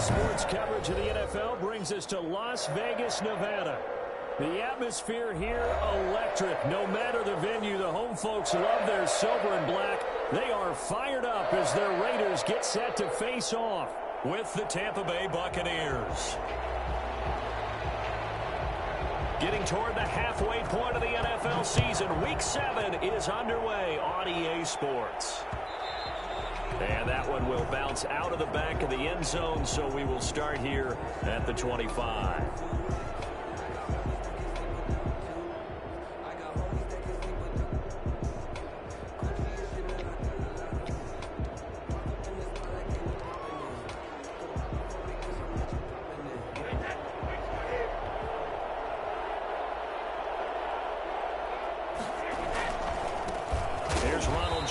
Sports coverage of the NFL brings us to Las Vegas, Nevada. The atmosphere here, electric. No matter the venue, the home folks love their silver and black. They are fired up as their Raiders get set to face off with the Tampa Bay Buccaneers. Getting toward the halfway point of the NFL season, Week 7 is underway on EA Sports. And that one will bounce out of the back of the end zone, so we will start here at the 25.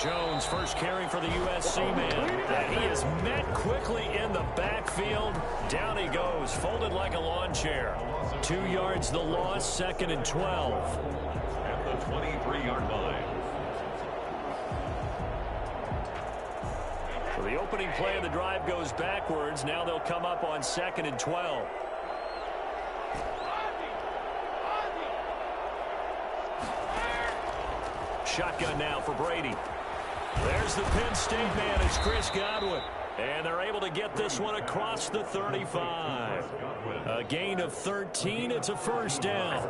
Jones first carry for the USC man. And he is met quickly in the backfield. Down he goes, folded like a lawn chair. 2 yards the loss, 2nd and 12. At the 23-yard line. So the opening play of the drive goes backwards. Now they'll come up on 2nd and 12. Shotgun now for Brady. There's the Penn State man. It's Chris Godwin. And they're able to get this one across the 35. A gain of 13. It's a first down.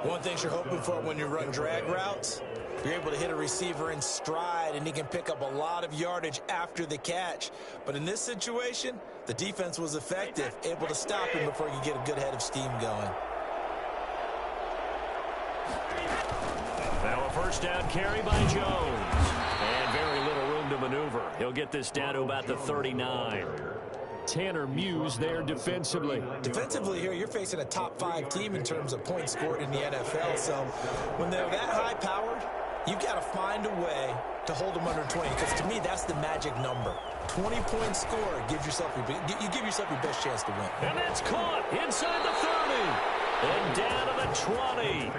One thing you're hoping for when you run drag routes, you're able to hit a receiver in stride, and he can pick up a lot of yardage after the catch. But in this situation, the defense was effective, able to stop him before he could get a good head of steam going. Now a first down carry by Jones. And very little room to maneuver. He'll get this down to about the 39. Tanner Muse there defensively. Defensively here, you're facing a top-5 team in terms of points scored in the NFL. So when they're that high-powered, you've got to find a way to hold them under 20. Because to me, that's the magic number. 20-point score gives yourself you give yourself your best chance to win. And that's caught inside the 30. And down to the 20.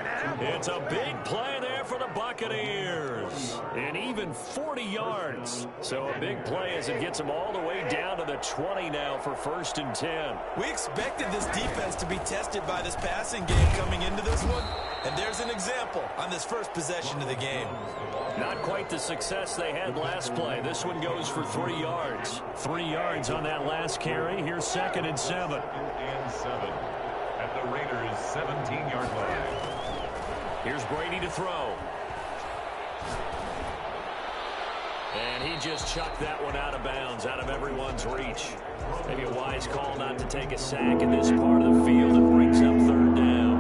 It's a big play there for the Buccaneers. And even 40 yards. So a big play as it gets them all the way down to the 20 now for 1st and 10. We expected this defense to be tested by this passing game coming into this one. And there's an example on this first possession of the game. Not quite the success they had last play. This one goes for 3 yards. 3 yards on that last carry. Here's 2nd and 7. 2nd and 7. At the Raiders' 17-yard line. Here's Brady to throw. And he just chucked that one out of bounds, out of everyone's reach. Maybe a wise call not to take a sack in this part of the field. It brings up 3rd down.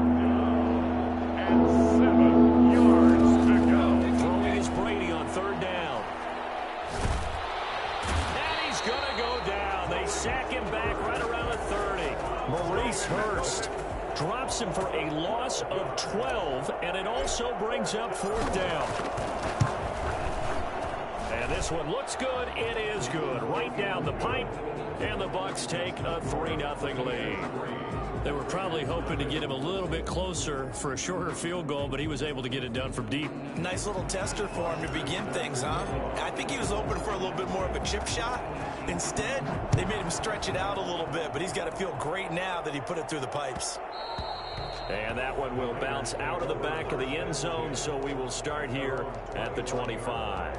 And 7 yards to go. Throwing is Brady on 3rd down. And he's going to go down. They sack him back right around the 30. Maurice Hurst drops him for a loss of 12, and it also brings up 4th down. And this one looks good. It is good. Right down the pipe, and the Bucs take a 3-0 lead. They were probably hoping to get him a little bit closer for a shorter field goal, but he was able to get it done from deep. Nice little tester for him to begin things, huh? I think he was hoping for a little bit more of a chip shot. Instead, they made him stretch it out a little bit, but he's got to feel great now that he put it through the pipes. And that one will bounce out of the back of the end zone, so we will start here at the 25.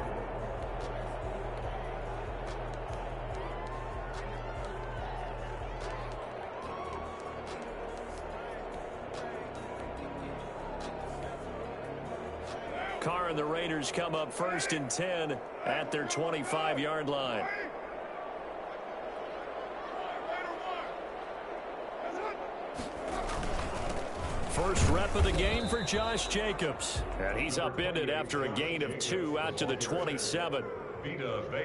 Carr and the Raiders come up 1st and 10 at their 25-yard line. First rep of the game for Josh Jacobs. And he's upended after a gain of 2 out to the 27.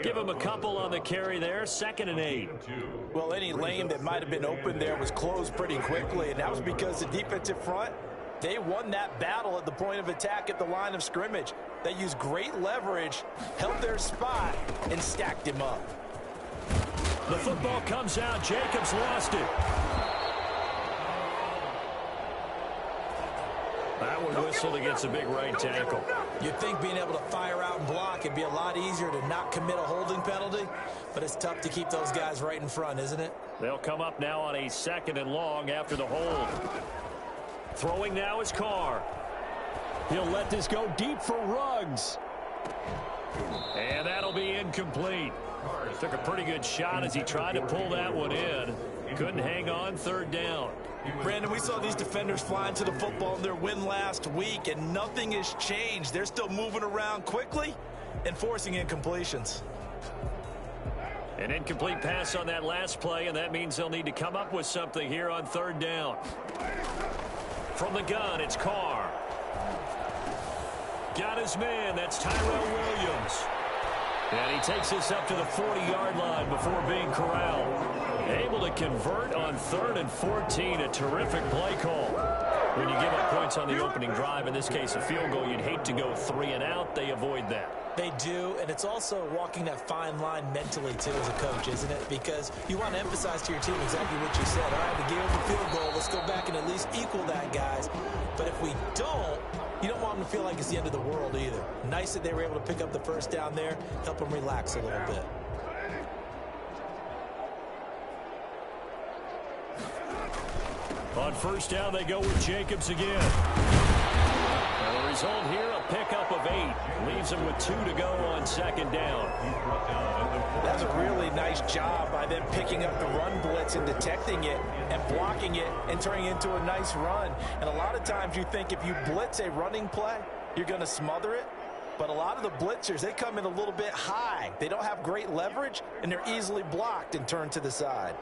Give him a couple on the carry there. 2nd and 8. Well, any lane that might have been open there was closed pretty quickly, and that was because the defensive front, they won that battle at the point of attack at the line of scrimmage. They used great leverage, held their spot, and stacked him up. The football comes out. Jacobs lost it. That one whistled against a big right tackle. You'd think being able to fire out and block can be a lot easier to not commit a holding penalty, but it's tough to keep those guys right in front, isn't it? They'll come up now on a 2nd and long after the hold. Throwing now is Carr. He'll let this go deep for Ruggs. And that'll be incomplete. Took a pretty good shot as he tried to pull that one in. Couldn't hang on 3rd down. Brandon, we saw these defenders flying to the football in their win last week, and nothing has changed. They're still moving around quickly and forcing incompletions. An incomplete pass on that last play, and that means they'll need to come up with something here on 3rd down. From the gun, it's Carr. Got his man. That's Tyrell Williams. And he takes this up to the 40-yard line before being corralled. Able to convert on 3rd and 14. A terrific play call. When you give up points on the opening drive, in this case a field goal, you'd hate to go 3 and out. They avoid that. They do, and it's also walking that fine line mentally, too, as a coach, isn't it? Because you want to emphasize to your team exactly what you said. All right, we gave up a field goal. Let's go back and at least equal that, guys. But if we don't, you don't want them to feel like it's the end of the world either. Nice that they were able to pick up the 1st down there, help them relax a little bit. On 1st down, they go with Jacobs again. And the result here, a pickup of 8. Leaves them with 2 to go on 2nd down. That's a really nice job by them picking up the run blitz and detecting it and blocking it and turning it into a nice run. And a lot of times you think if you blitz a running play, you're going to smother it. But a lot of the blitzers, they come in a little bit high. They don't have great leverage, and they're easily blocked and turned to the side.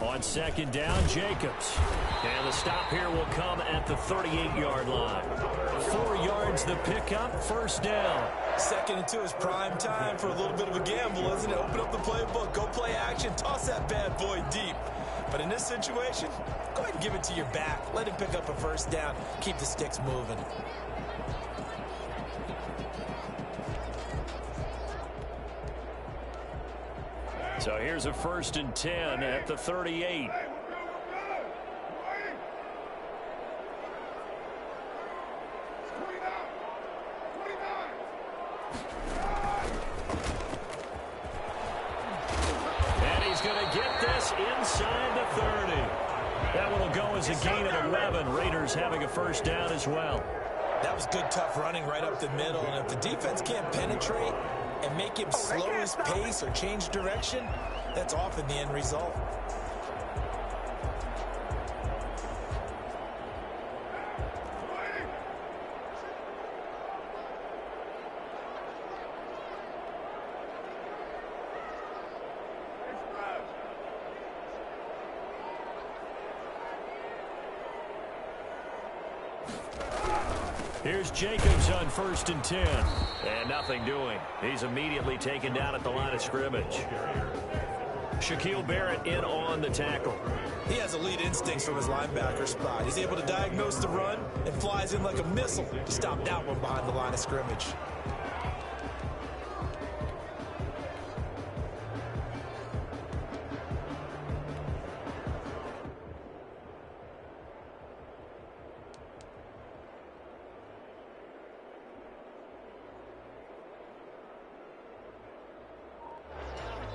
On 2nd down, Jacobs. And the stop here will come at the 38-yard line. 4 yards the pickup, 1st down. 2nd and 2 is prime time for a little bit of a gamble, isn't it? Open up the playbook, go play action, toss that bad boy deep. But in this situation, go ahead and give it to your back. Let him pick up a 1st down, keep the sticks moving. So here's a 1st and 10 at the 38. And he's going to get this inside the 30. That one will go as a gain of 11. Raiders having a 1st down as well. That was good, tough running right up the middle. And if the defense can't penetrate and make him slow his pace or change direction, that's often the end result. Here's Jacobs on 1st and 10. And nothing doing. He's immediately taken down at the line of scrimmage. Shaquille Barrett in on the tackle. He has elite instincts from his linebacker spot. He's able to diagnose the run and flies in like a missile to stop that one behind the line of scrimmage.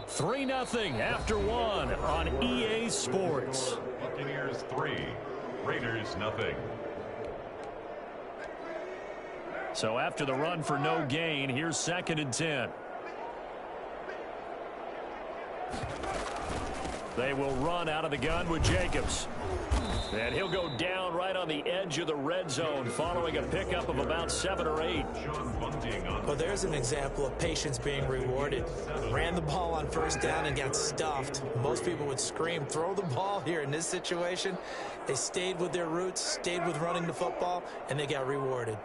Three 0 after 1 on EA Sports. Buccaneers 3, Raiders 0. So after the run for no gain, here's 2nd and 10. They will run out of the gun with Jacobs. And he'll go down right on the edge of the red zone following a pickup of about 7 or 8. Well, there's an example of patience being rewarded. Ran the ball on 1st down and got stuffed. Most people would scream, throw the ball here. In this situation, they stayed with their roots, stayed with running the football, and they got rewarded.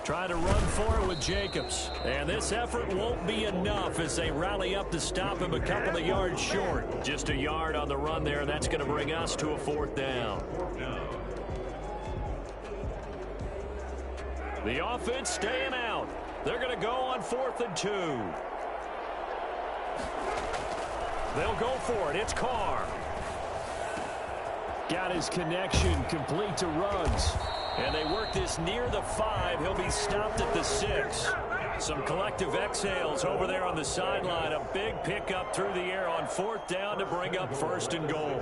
Trying to run for it with Jacobs. And this effort won't be enough as they rally up to stop him a couple of yards short. Just a yard on the run there, and that's going to bring us to a 4th down. The offense staying out. They're going to go on 4th and 2. They'll go for it. It's Carr. Got his connection complete to Ruggs. And they work this near the 5. He'll be stopped at the 6. Some collective exhales over there on the sideline. A big pickup through the air on 4th down to bring up 1st and goal.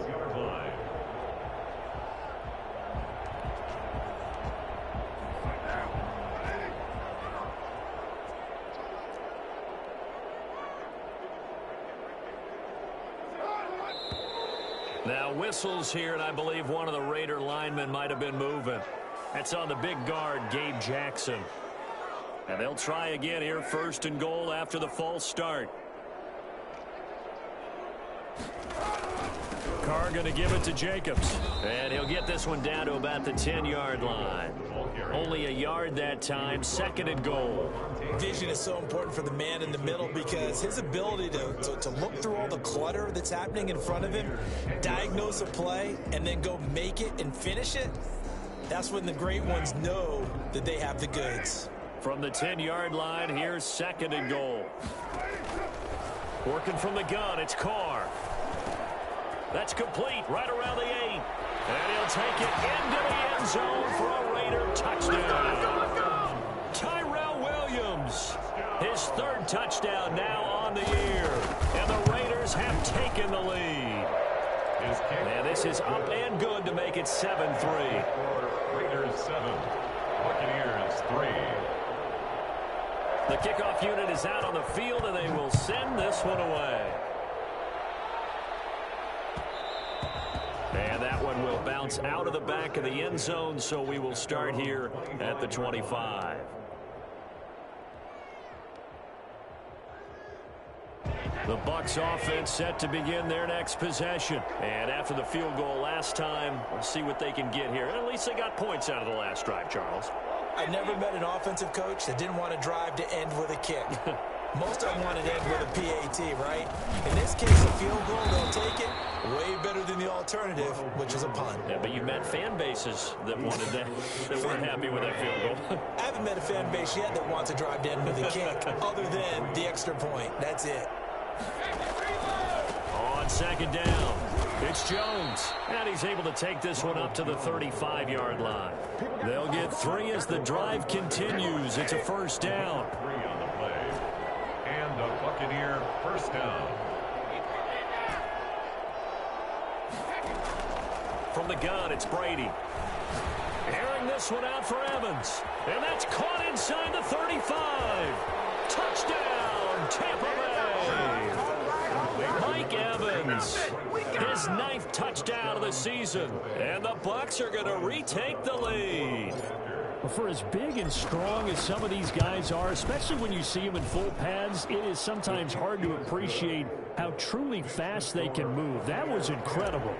Now whistles here, and I believe one of the Raider linemen might have been moving. That's on the big guard, Gabe Jackson. And they'll try again here, 1st and goal after the false start. Carr going to give it to Jacobs. And he'll get this one down to about the 10-yard line. Only a yard that time, 2nd and goal. Vision is so important for the man in the middle because his ability to look through all the clutter that's happening in front of him, diagnose a play, and then go make it and finish it, that's when the great ones know that they have the goods. From the 10-yard line, here's 2nd and goal. Working from the gun, it's Carr. That's complete right around the 8. And he'll take it into the end zone for a Raider touchdown. Tyrell Williams, his 3rd touchdown now on the year. And the Raiders have taken the lead. And this is up and good to make it 7-3. Raiders 7, Buccaneers 3. The kickoff unit is out on the field, and they will send this one away. And that one will bounce out of the back of the end zone, so we will start here at the 25. The Bucs offense set to begin their next possession. And after the field goal last time, we'll see what they can get here. At least they got points out of the last drive, Charles. I never met an offensive coach that didn't want to drive to end with a kick. Most of them want to end with a PAT, right? In this case, a field goal, they'll take it. Way better than the alternative, which is a punt. Yeah, but you met fan bases that wanted that, that weren't happy with that field goal. I haven't met a fan base yet that wants to drive to end with a kick, other than the extra point. That's it. On 2nd down, it's Jones. And he's able to take this one up to the 35-yard line. They'll get 3 as the drive continues. It's a 1st down. 3 on the play. And a Buccaneer 1st down. From the gun, it's Brady. Airing this one out for Evans. And that's caught inside the 35. Touchdown, Tampa Bay. Mike Evans, his 9th touchdown of the season. And the Bucs are going to retake the lead. For as big and strong as some of these guys are, especially when you see them in full pads, it is sometimes hard to appreciate how truly fast they can move. That was incredible.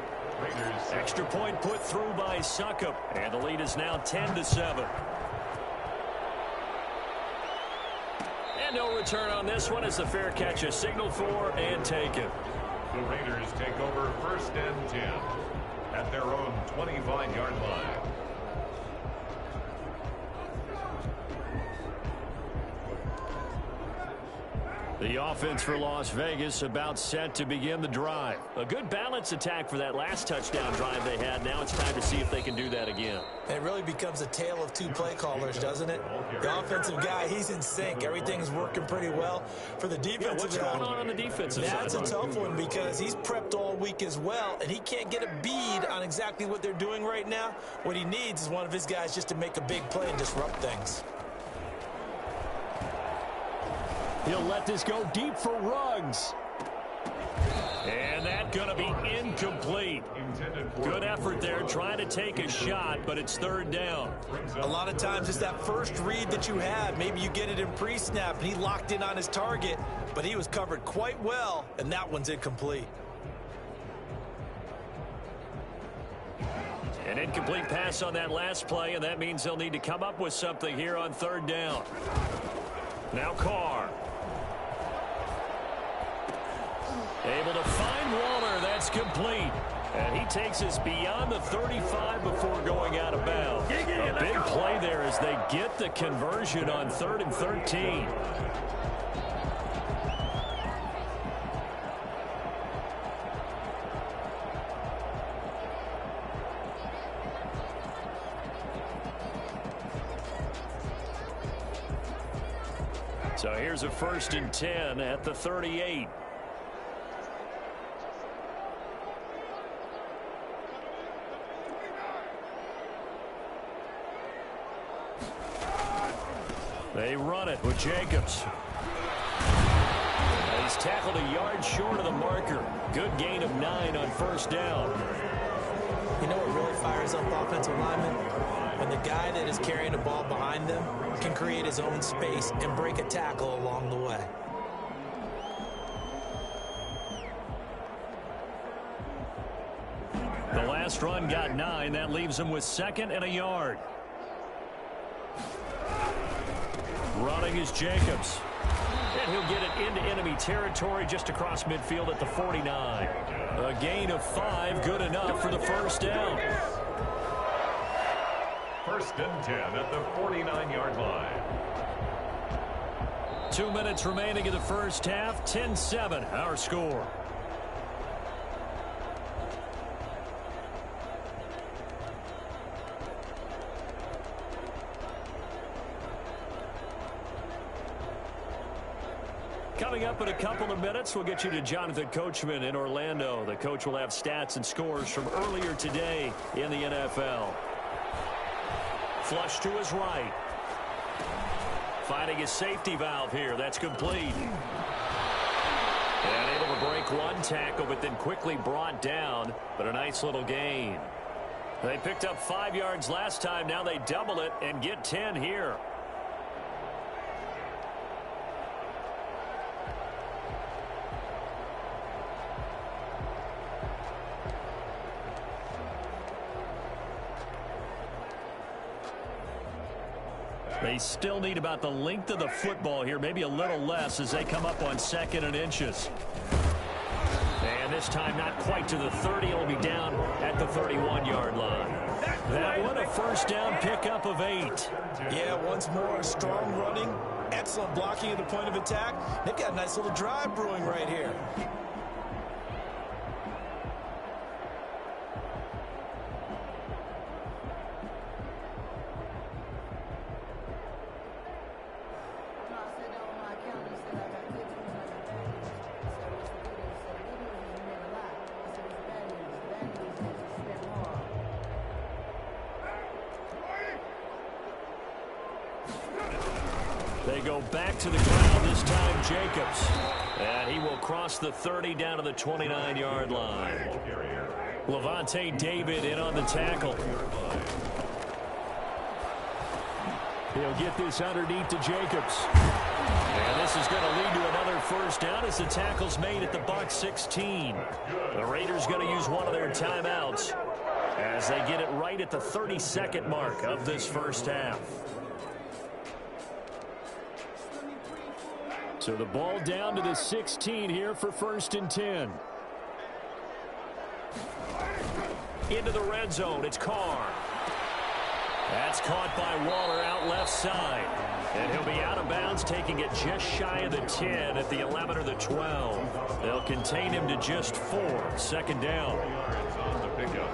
Extra point put through by Succop, and the lead is now 10-7. And no return on this one as the fair catch is signaled for and taken. The Raiders take over 1st and 10 at their own 25-yard line. The offense for Las Vegas about set to begin the drive. A good balance attack for that last touchdown drive they had. Now it's time to see if they can do that again. It really becomes a tale of 2 play callers, doesn't it? The offensive guy, he's in sync. Everything's working pretty well. For the defensive what's guy, going on the defensive side? that's a tough one because he's prepped all week as well, and he can't get a bead on exactly what they're doing right now. What he needs is one of his guys just to make a big play and disrupt things. He'll let this go deep for Ruggs. And that's going to be incomplete. Good effort there trying to take a shot, but it's 3rd down. A lot of times it's that first read that you have. Maybe you get it in pre-snap, and he locked in on his target, but he was covered quite well, and that one's incomplete. An incomplete pass on that last play, and that means they'll need to come up with something here on 3rd down. Now Carr. Able to find Waller. That's complete. And he takes us beyond the 35 before going out of bounds. A big play there as they get the conversion on 3rd and 13. So here's a 1st and 10 at the 38. They run it with Jacobs. He's tackled a yard short of the marker. Good gain of 9 on 1st down. You know what really fires up offensive linemen? When the guy that is carrying the ball behind them can create his own space and break a tackle along the way. The last run got 9. That leaves him with 2nd and a yard. Running is Jacobs. And he'll get it into enemy territory just across midfield at the 49. A gain of 5, good enough for the 1st down. 1st and 10 at the 49-yard line. 2 minutes remaining in the 1st half. 10-7, our score. Coming up in a couple of minutes, we'll get you to Jonathan Coachman in Orlando. The coach will have stats and scores from earlier today in the NFL. Flush to his right. Finding his safety valve here. That's complete. And able to break one tackle, but then quickly brought down. But a nice little gain. They picked up 5 yards last time. Now they double it and get 10 here. They still need about the length of the football here, maybe a little less as they come up on 2nd and inches. And this time not quite to the 30. It'll be down at the 31-yard line. That one a 1st down pickup of 8. Yeah, once more, strong running, excellent blocking at the point of attack. They've got a nice little drive brewing right here. They go back to the ground, this time Jacobs. And he will cross the 30 down to the 29-yard line. Levante David in on the tackle. He'll get this underneath to Jacobs. And this is going to lead to another 1st down as the tackle's made at the Bucs 16. The Raiders going to use one of their timeouts as they get it right at the 32nd mark of this 1st half. So the ball down to the 16 here for 1st and 10. Into the red zone, it's Carr. That's caught by Waller out left side. And he'll be out of bounds, taking it just shy of the 10 at the 11 or the 12. They'll contain him to just 4. 2nd down. Yards on the pickup.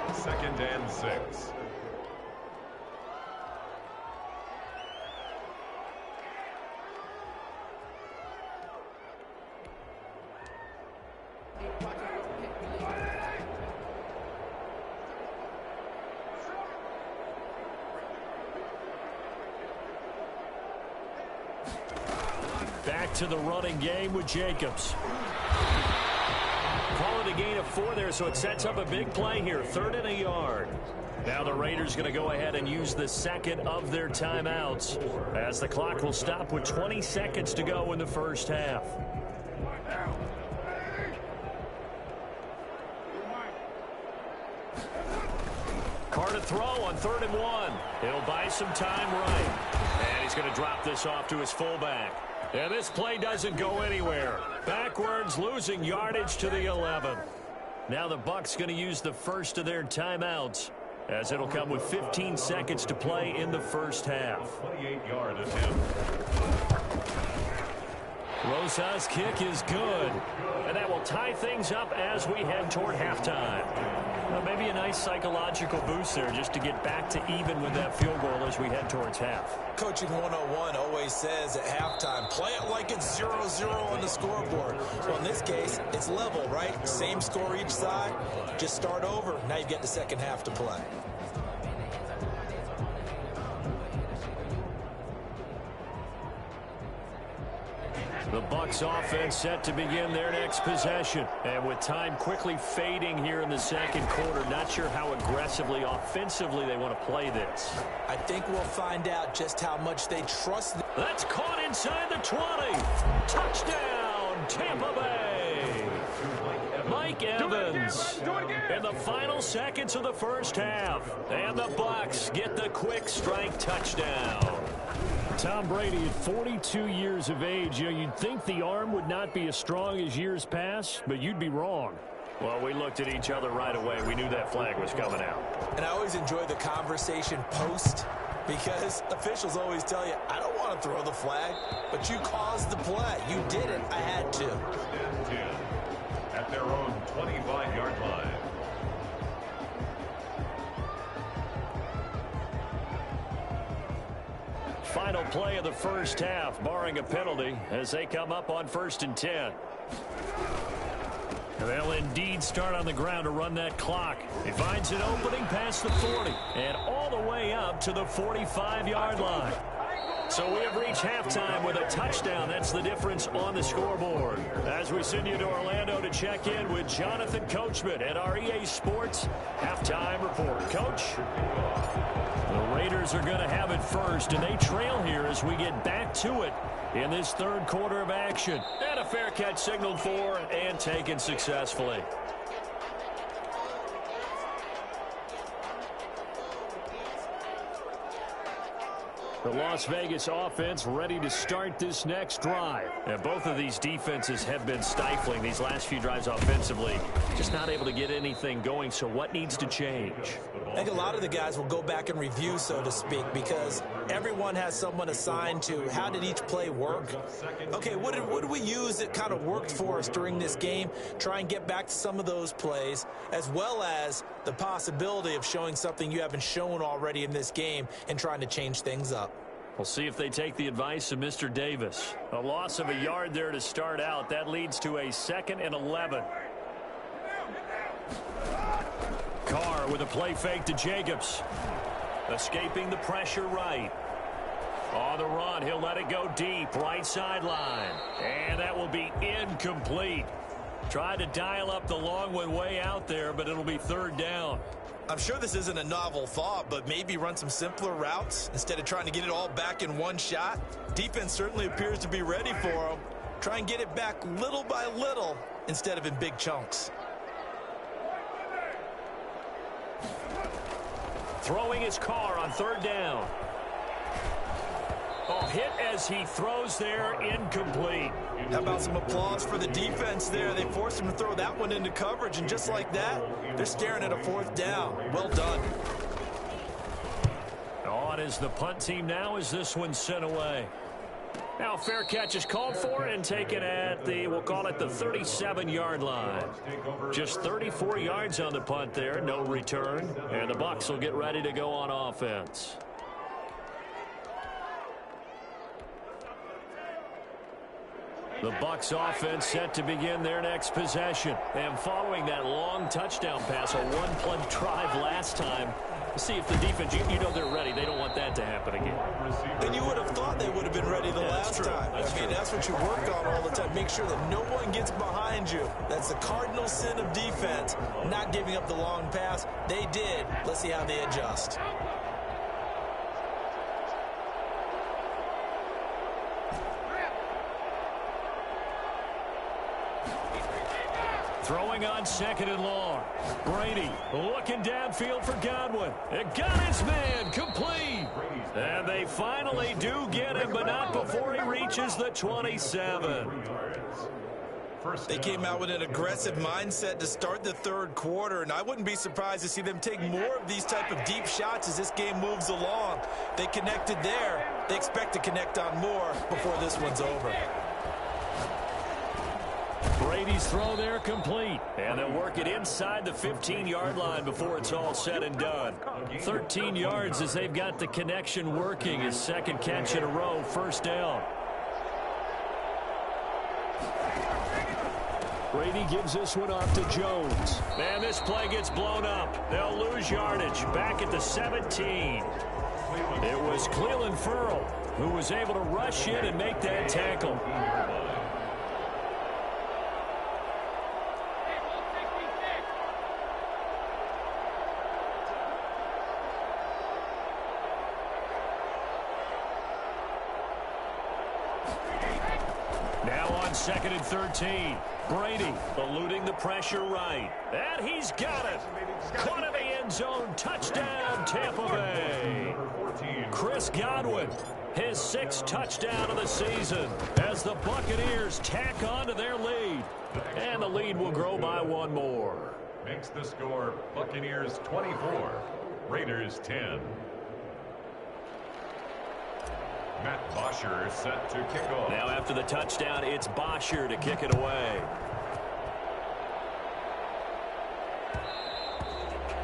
2nd and 6. Back to the running game with Jacobs. Call it a gain of 4 there, so it sets up a big play here. 3rd and a yard. Now the Raiders going to go ahead and use the 2nd of their timeouts as the clock will stop with 20 seconds to go in the 1st half. Carr to throw on 3rd and 1. He'll buy some time right. And he's going to drop this off to his fullback. And this play doesn't go anywhere. Backwards, losing yardage to the 11. Now the Bucs going to use the 1st of their timeouts as it'll come with 15 seconds to play in the 1st half. 28-yard attempt. Rosa's kick is good. And that will tie things up as we head toward halftime. Well, maybe a nice psychological boost there just to get back to even with that field goal as we head towards half. Coaching 101 always says at halftime, play it like it's 0-0 on the scoreboard. Well, in this case, it's level, right? Same score each side. Just start over. Now you get the second half to play. The Bucs offense set to begin their next possession. And with time quickly fading here in the second quarter, not sure how aggressively, offensively they want to play this. I think we'll find out just how much they trust. That's caught inside the 20. Touchdown, Tampa Bay. Mike Evans in the final seconds of the first half. And the Bucs get the quick strike touchdown. Tom Brady at 42 years of age, you'd think the arm would not be as strong as years past, but you'd be wrong. Well, we looked at each other right away. We knew that flag was coming out. And I always enjoy the conversation post because officials always tell you, I don't want to throw the flag, but you caused the play. You did it. I had to. At their own 25-yard line. Final play of the first half, barring a penalty, as they come up on 1st and 10. They'll indeed start on the ground to run that clock. He finds an opening past the 40 and all the way up to the 45-yard line. So we have reached halftime with a touchdown. That's the difference on the scoreboard. As we send you to Orlando to check in with Jonathan Coachman at our EA Sports Halftime Report. Coach? The Raiders are going to have it first, and they trail here as we get back to it in this third quarter of action. And a fair catch signaled for and taken successfully. The Las Vegas offense ready to start this next drive. And both of these defenses have been stifling these last few drives offensively. Just not able to get anything going, so what needs to change? I think a lot of the guys will go back and review, so to speak, because everyone has someone assigned to how did each play work. Okay, what did we use that kind of worked for us during this game? Try and get back to some of those plays, as well as the possibility of showing something you haven't shown already in this game and trying to change things up. We'll see if they take the advice of Mr. Davis. A loss of a yard there to start out. That leads to a 2nd and 11. Carr with a play fake to Jacobs. Escaping the pressure right. On the run, he'll let it go deep, right sideline. And that will be incomplete. Tried to dial up the long one way out there, but it'll be 3rd down. I'm sure this isn't a novel thought, but maybe run some simpler routes instead of trying to get it all back in one shot. Defense certainly appears to be ready for them. Try and get it back little by little instead of in big chunks. Throwing his Carr on 3rd down. Oh, hit as he throws there, incomplete. How about some applause for the defense there? They forced him to throw that one into coverage, and just like that, they're staring at a 4th down. Well done. On is the punt team now as this one's sent away. Now fair catch is called for and taken at the, we'll call it the 37-yard line. Just 34 yards on the punt there, no return. And the Bucs will get ready to go on offense. The Bucs offense set to begin their next possession. And following that long touchdown pass, a one-play drive last time, see if the defense, you know they're ready. They don't want that to happen again. And you would have thought they would have been ready the last time. That's what you work on all the time. Make sure that no one gets behind you. That's the cardinal sin of defense, not giving up the long pass. They did. Let's see how they adjust. Throwing on 2nd and long. Brady looking downfield for Godwin. It got his man complete. And they finally do get him, but not before he reaches the 27. They came out with an aggressive mindset to start the 3rd quarter, and I wouldn't be surprised to see them take more of these type of deep shots as this game moves along. They connected there. They expect to connect on more before this one's over. Brady's throw there complete. And they'll work it inside the 15-yard line before it's all said and done. 13 yards as they've got the connection working. His second catch in a row, first down. Brady gives this one off to Jones. Man, this play gets blown up. They'll lose yardage. Back at the 17. It was Cleveland Ferrell who was able to rush in and make that tackle. Now on 2nd and 13. Brady eluding the pressure right. And he's got it. Caught in the end zone. Touchdown, Tampa Bay. Chris Godwin, his 6th touchdown of the season as the Buccaneers tack on to their lead. And the lead will grow by one more. Makes the score Buccaneers 24, Raiders 10. Matt Bosher set to kick off. Now after the touchdown, it's Bosher to kick it away.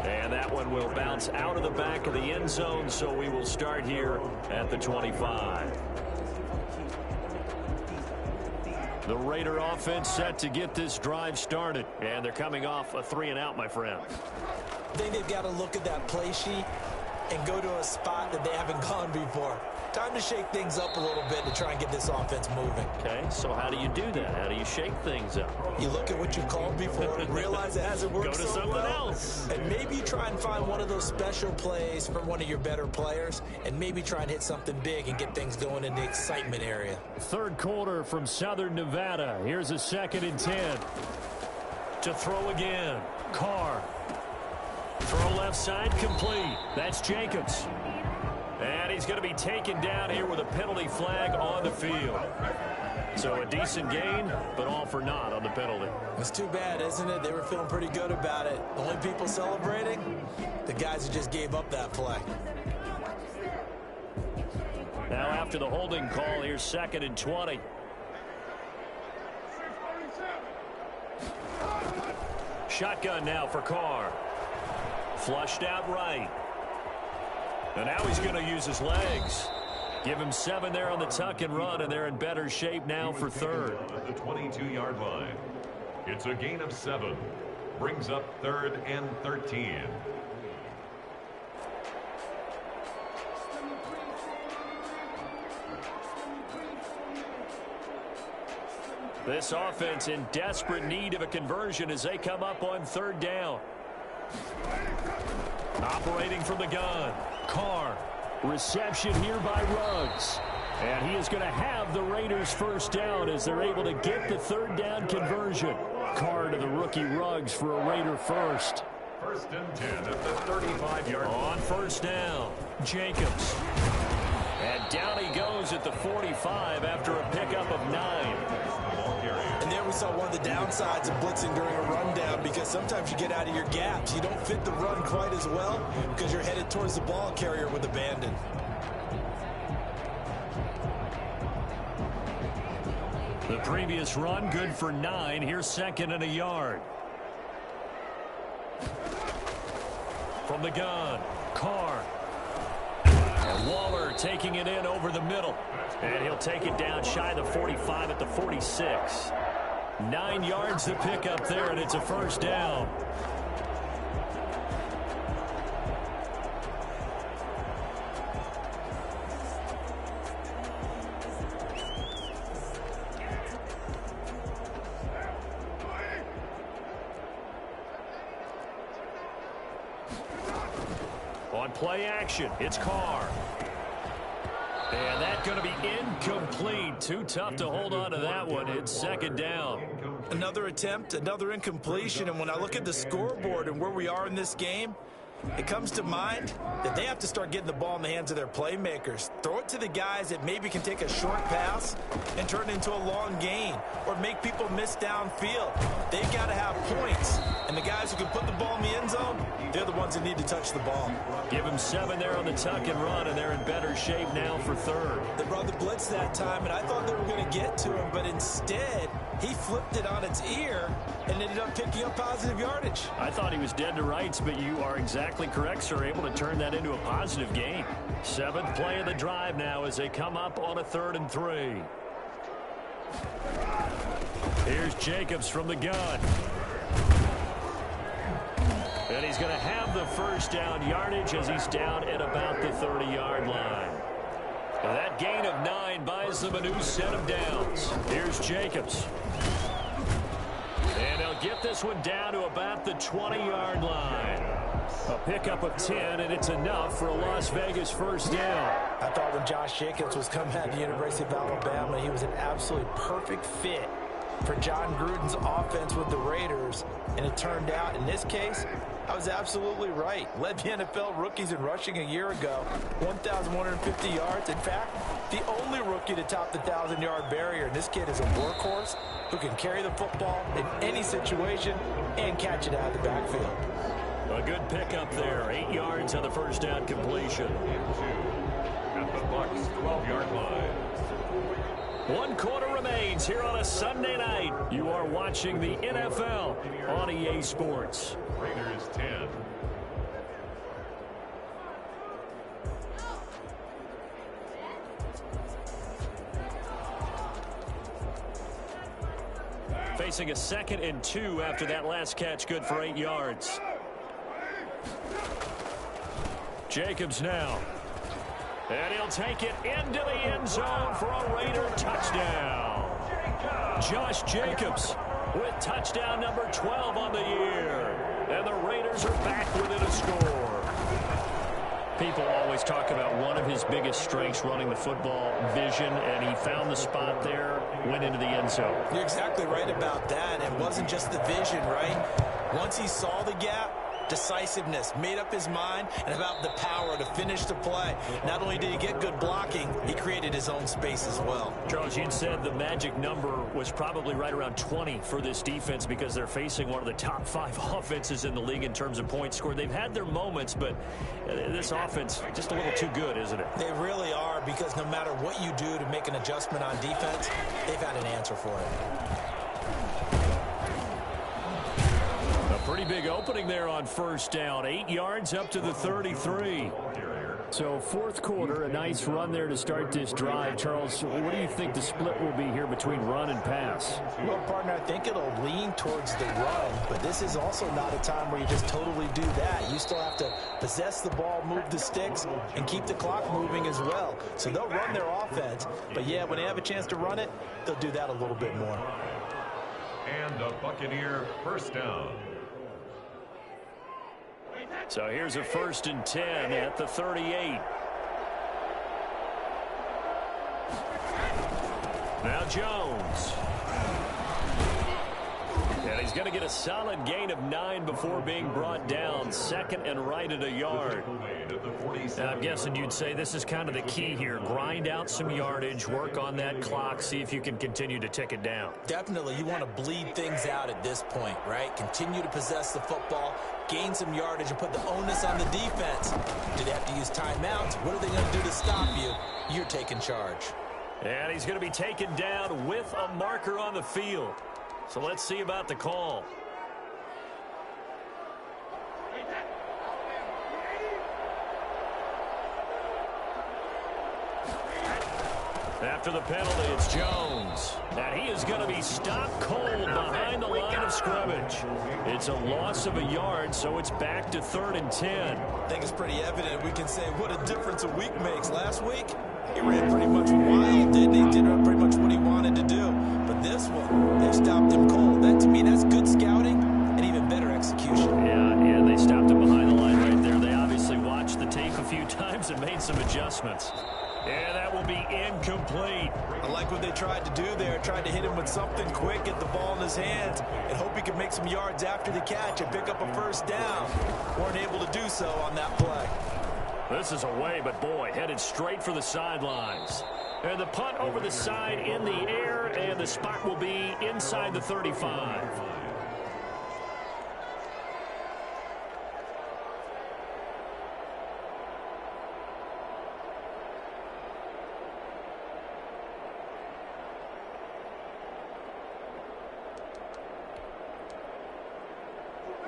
And that one will bounce out of the back of the end zone, so we will start here at the 25. The Raider offense set to get this drive started. And they're coming off a 3-and-out, my friend. I think they've got to look at that play sheet and go to a spot that they haven't gone before. Time to shake things up a little bit to try and get this offense moving. Okay, so how do you do that? How do you shake things up? You look at what you've called before and realize it hasn't worked so well. Go to something else. And maybe you try and find one of those special plays from one of your better players and maybe try and hit something big and get things going in the excitement area. Third quarter from Southern Nevada. Here's a 2nd and 10. To throw again. Carr. Throw left side complete. That's Jacobs. And he's going to be taken down here with a penalty flag on the field. So a decent gain, but all for naught on the penalty. It's too bad, isn't it? They were feeling pretty good about it. The only people celebrating, the guys who just gave up that play. Now after the holding call, here's 2nd and 20. Shotgun now for Carr. Flushed out right. And now he's going to use his legs. Give him 7 there on the tuck and run, and they're in better shape now for third. At the 22-yard line. It's a gain of 7. Brings up 3rd and 13. This offense in desperate need of a conversion as they come up on 3rd down. Operating from the gun. Carr. Reception here by Ruggs. And he is going to have the Raiders first down as they're able to get the 3rd down conversion. Carr to the rookie Ruggs for a Raider first. 1st and 10 at the 35-yard line. On 1st down, Jacobs. And down he goes at the 45 after a pickup of 9. And there we saw one of the downsides of blitzing during a rundown, because sometimes you get out of your gaps. You don't fit the run quite as well because you're headed towards the ball carrier with abandon. The previous run good for 9. Here's 2nd and a yard. From the gun, Carr. And Waller taking it in over the middle. And he'll take it down shy of the 45 at the 46. 9 yards to pick up there, and it's a first down. On play action, it's Carr. And that's going to be incomplete. Too tough to hold on to that one. It's 2nd down. Another attempt, another incompletion. And when I look at the scoreboard and where we are in this game, it comes to mind that they have to start getting the ball in the hands of their playmakers. Throw it to the guys that maybe can take a short pass and turn it into a long gain or make people miss downfield. They've got to have points. And the guys who can put the ball in the end zone, they're the ones that need to touch the ball. Give them 7 there on the tuck and run, and they're in better shape now for third. They brought the blitz that time, and I thought they were going to get to him, but instead he flipped it on its ear and ended up picking up positive yardage. I thought he was dead to rights, but you are exactly correct, sir. Able to turn that into a positive gain. 7th play of the drive now as they come up on a 3rd and 3. Here's Jacobs from the gun. And he's going to have the first down yardage as he's down at about the 30-yard line. Now that gain of 9 buys them a new set of downs. Here's Jacobs. And they'll get this one down to about the 20-yard line. A pickup of 10, and it's enough for a Las Vegas first down. I thought when Josh Jacobs was coming out of the University of Alabama, he was an absolutely perfect fit for John Gruden's offense with the Raiders. And it turned out, in this case, I was absolutely right. Led the NFL rookies in rushing a year ago, 1,150 yards. In fact, the only rookie to top the 1,000-yard barrier. And this kid is a workhorse who can carry the football in any situation and catch it out of the backfield. A good pickup there. 8 yards on the first down completion. At the Bucs 12-yard line. 1 quarter remains here on a Sunday night. You are watching the NFL on EA Sports. Raiders 10. Facing a 2nd and 2 after that last catch, good for 8 yards. Jacobs now. And he'll take it into the end zone for a Raider touchdown. Josh Jacobs with touchdown number 12 on the year. And the Raiders are back within a score. People always talk about one of his biggest strengths running the football, vision, and he found the spot there, went into the end zone. You're exactly right about that. It wasn't just the vision, right? Once he saw the gap, decisiveness, made up his mind, and about the power to finish the play. Not only did he get good blocking, he created his own space as well. Charles, you said the magic number was probably right around 20 for this defense because they're facing one of the top 5 offenses in the league in terms of points scored. They've had their moments, but this offense just a little too good, isn't it? They really are, because no matter what you do to make an adjustment on defense, they've had an answer for it. Pretty big opening there on first down. 8 yards up to the 33. So 4th quarter, a nice run there to start this drive. Charles, what do you think the split will be here between run and pass? Well, partner, I think it'll lean towards the run, but this is also not a time where you just totally do that. You still have to possess the ball, move the sticks, and keep the clock moving as well. So they'll run their offense, but yeah, when they have a chance to run it, they'll do that a little bit more. And a Buccaneer first down. So here's a 1st and 10 at the 38. Now Jones. And he's going to get a solid gain of 9 before being brought down. 2nd and right at a yard. Now, I'm guessing you'd say this is kind of the key here. Grind out some yardage, work on that clock, see if you can continue to tick it down. Definitely. You want to bleed things out at this point, right? Continue to possess the football, gain some yardage, and put the onus on the defense. Do they have to use timeouts? What are they going to do to stop you? You're taking charge. And he's going to be taken down with a marker on the field. So let's see about the call. After the penalty, it's Jones. And he is going to be stopped cold behind the line of scrimmage. It's a loss of a yard, so it's back to 3rd and 10. I think it's pretty evident. We can say what a difference a week makes. Last week, he ran pretty much wild, didn't he? Did pretty much what he wanted to do. But this one, they stopped him cold. That, to me, that's good scouting and even better execution. Yeah, and they stopped him behind the line right there. They obviously watched the tape a few times and made some adjustments. And that will be incomplete. I like what they tried to do there. Tried to hit him with something quick, get the ball in his hands, and hope he could make some yards after the catch and pick up a first down. Weren't able to do so on that play. This is away, but boy, headed straight for the sidelines. And the punt over the side in the air, and the spot will be inside the 35.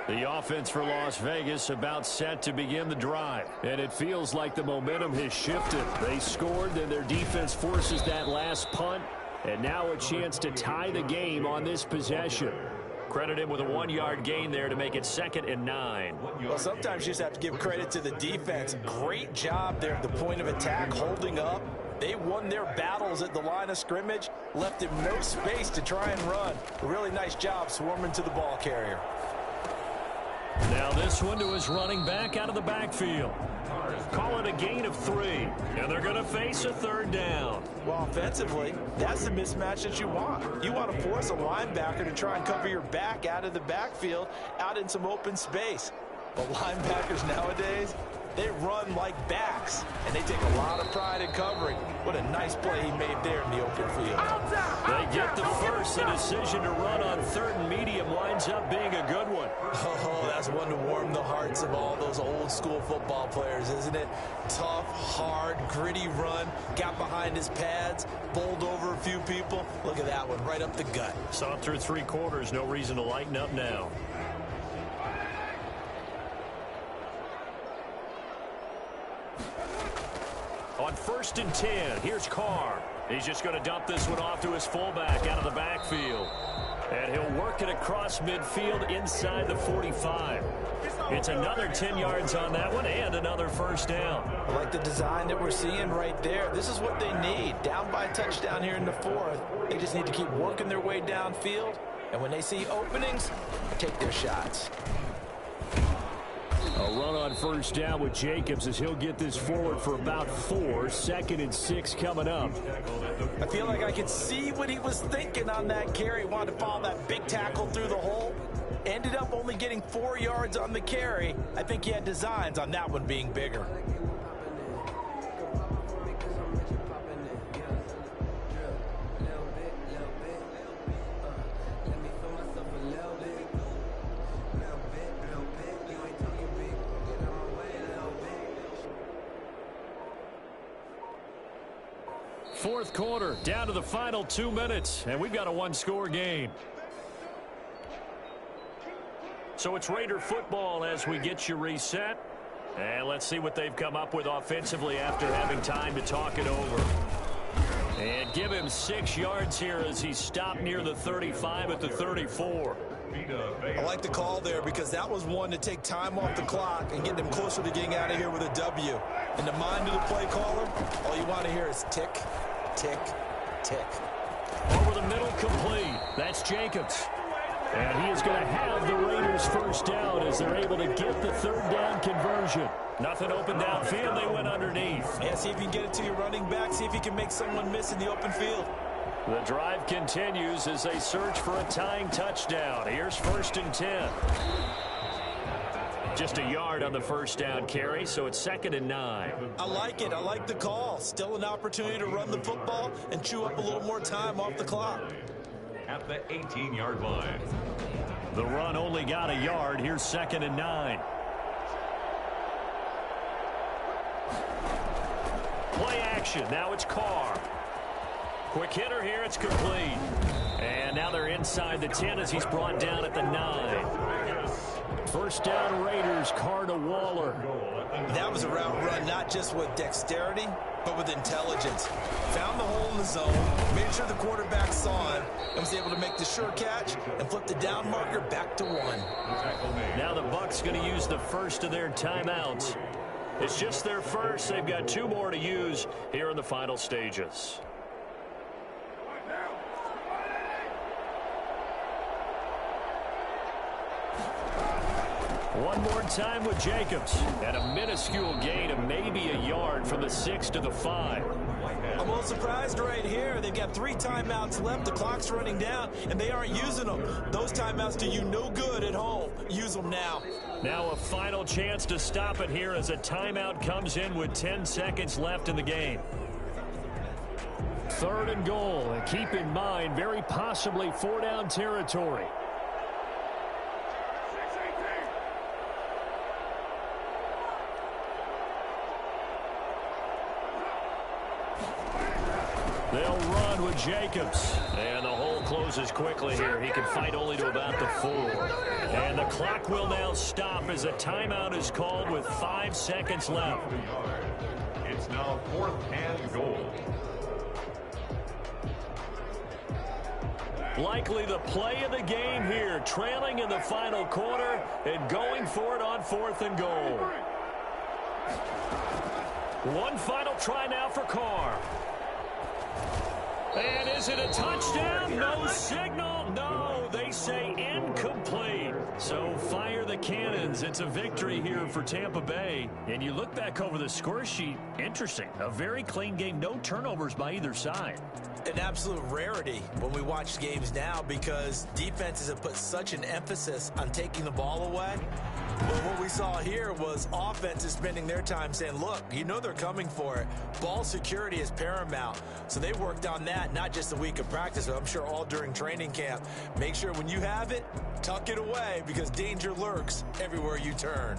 The offense for Las Vegas about set to begin the drive. And it feels like the momentum has shifted. They scored, then their defense forces that last punt. And now a chance to tie the game on this possession. Credit him with a 1-yard gain there to make it 2nd and 9. Well, sometimes you just have to give credit to the defense. Great job there at the point of attack, holding up. They won their battles at the line of scrimmage, left him no space to try and run. A really nice job swarming to the ball carrier. Now this one to his running back out of the backfield. Call it a gain of 3, and they're going to face a 3rd down. Well, offensively, that's the mismatch that you want. You want to force a linebacker to try and cover your back out of the backfield, out in some open space. But linebackers nowadays, they run like backs, and they take a lot of pride in covering. What a nice play he made there in the open field. They get the first. The decision to run on 3rd and medium winds up being a good one. Oh, that's one to warm the hearts of all those old school football players, isn't it? Tough, hard, gritty run. Got behind his pads, bowled over a few people. Look at that one, right up the gut. Saw it through 3 quarters. No reason to lighten up now. On 1st and 10, here's Carr. He's just going to dump this one off to his fullback out of the backfield. And he'll work it across midfield inside the 45. It's another 10 yards on that one and another first down. I like the design that we're seeing right there. This is what they need. Down by a touchdown here in the 4th. They just need to keep working their way downfield. And when they see openings, take their shots. A run on first down with Jacobs as he'll get this forward for about 4. 2nd and 6 coming up. I feel like I could see what he was thinking on that carry. Wanted to follow that big tackle through the hole. Ended up only getting 4 yards on the carry. I think he had designs on that one being bigger. Fourth quarter, down to the final 2 minutes, and we've got a 1-score game. So it's Raider football as we get you reset. And let's see what they've come up with offensively after having time to talk it over. And give him 6 yards here as he stopped near the 35 at the 34. I like the call there because that was one to take time off the clock and get them closer to getting out of here with a W. In the mind of the play caller, all you want to hear is tick, tick, tick. Over the middle, complete. That's Jacobs. And he is going to have the Raiders first down as they're able to get the 3rd down conversion. Nothing open downfield. They went underneath. Yeah, see if you can get it to your running back. See if you can make someone miss in the open field. The drive continues as they search for a tying touchdown. Here's 1st and 10. Just a yard on the first down carry, so it's 2nd and 9. I like it. I like the call. Still an opportunity to run the football and chew up a little more time off the clock. At the 18-yard line. The run only got a yard. Here's 2nd and 9. Play action. Now it's Carr. Quick hitter here. It's complete. And now they're inside the 10 as he's brought down at the 9. First down Raiders. Carr to Waller. That was a route run not just with dexterity, but with intelligence. Found the hole in the zone, made sure the quarterback saw him, and was able to make the sure catch and flip the down marker back to 1. Now the Bucs going to use the first of their timeouts. It's just their first. They've got 2 more to use here in the final stages. One more time with Jacobs. And a minuscule gain of maybe a yard from the 6 to the 5. Almost little surprised right here. They've got 3 timeouts left. The clock's running down, and they aren't using them. Those timeouts do you no good at home. Use them now. Now a final chance to stop it here as a timeout comes in with 10 seconds left in the game. 3rd and goal. And keep in mind, very possibly 4-down territory. They'll run with Jacobs. And the hole closes quickly here. He can fight only to about the 4. And the clock will now stop as a timeout is called with 5 seconds left. It's now 4th and goal. Likely the play of the game here, trailing in the final quarter and going for it on 4th and goal. One final try now for Carr. And is it a touchdown? No signal. No, they say incomplete. So fire the cannons. It's a victory here for Tampa Bay. And you look back over the score sheet, interesting. A very clean game, no turnovers by either side. An absolute rarity when we watch games now because defenses have put such an emphasis on taking the ball away. But what we saw here was offenses spending their time saying, look, you know they're coming for it. Ball security is paramount. So they worked on that, not just a week of practice, but I'm sure all during training camp. Make sure when you have it, tuck it away because danger lurks everywhere you turn.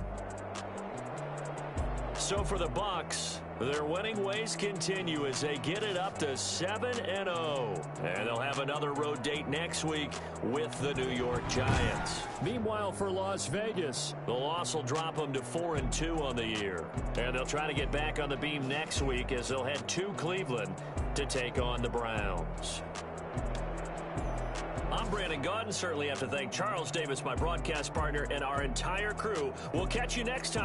So for the Bucs, their winning ways continue as they get it up to 7-0. And they'll have another road date next week with the New York Giants. Meanwhile, for Las Vegas, the loss will drop them to 4-2 on the year. And they'll try to get back on the beam next week as they'll head to Cleveland to take on the Browns. I'm Brandon Gaudin. Certainly have to thank Charles Davis, my broadcast partner, and our entire crew. We'll catch you next time.